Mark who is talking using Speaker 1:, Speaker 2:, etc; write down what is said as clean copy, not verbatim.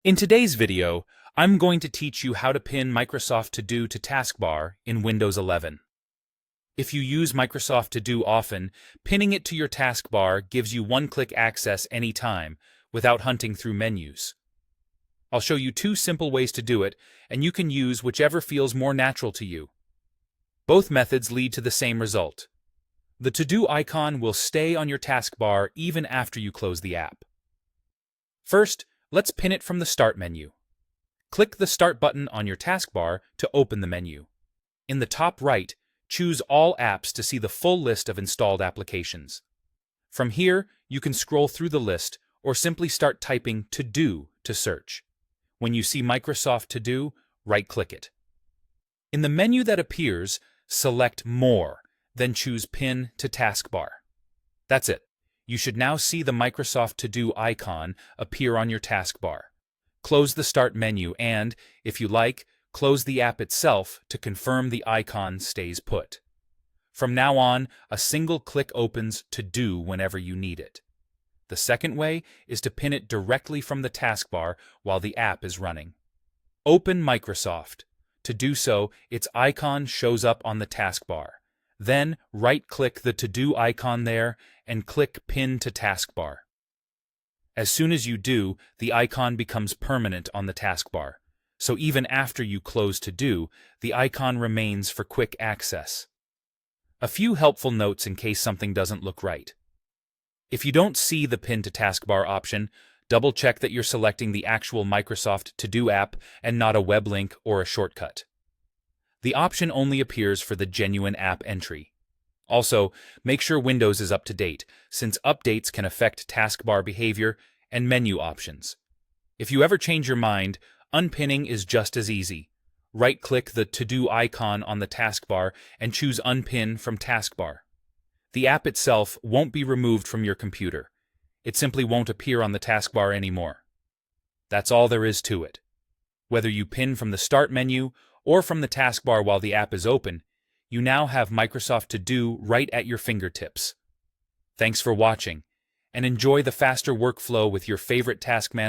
Speaker 1: In today's video, I'm going to teach you how to pin Microsoft To Do to Taskbar in Windows 11. If you use Microsoft To Do often, pinning it to your taskbar gives you one-click access anytime without hunting through menus. I'll show you two simple ways to do it, and you can use whichever feels more natural to you. Both methods lead to the same result. The To Do icon will stay on your taskbar even after you close the app. First, let's pin it from the Start menu. Click the Start button on your taskbar to open the menu. In the top right, choose All Apps to see the full list of installed applications. From here, you can scroll through the list or simply start typing To Do to search. When you see Microsoft To Do, right-click it. In the menu that appears, select More, then choose Pin to Taskbar. That's it. You should now see the Microsoft To Do icon appear on your taskbar. Close the Start menu and, if you like, close the app itself to confirm the icon stays put. From now on, a single click opens To Do whenever you need it. The second way is to pin it directly from the taskbar while the app is running. Open Microsoft. To do so, its icon shows up on the taskbar. Then, right-click the To Do icon there and click Pin to Taskbar. As soon as you do, the icon becomes permanent on the taskbar. So even after you close To Do, the icon remains for quick access. A few helpful notes in case something doesn't look right. If you don't see the Pin to Taskbar option, double-check that you're selecting the actual Microsoft To Do app and not a web link or a shortcut. The option only appears for the genuine app entry. Also, make sure Windows is up to date, since updates can affect taskbar behavior and menu options. If you ever change your mind, unpinning is just as easy. Right-click the To Do icon on the taskbar and choose Unpin from Taskbar. The app itself won't be removed from your computer. It simply won't appear on the taskbar anymore. That's all there is to it. Whether you pin from the Start menu or from the taskbar while the app is open, you now have Microsoft To Do right at your fingertips. Thanks for watching, and enjoy the faster workflow with your favorite task manager.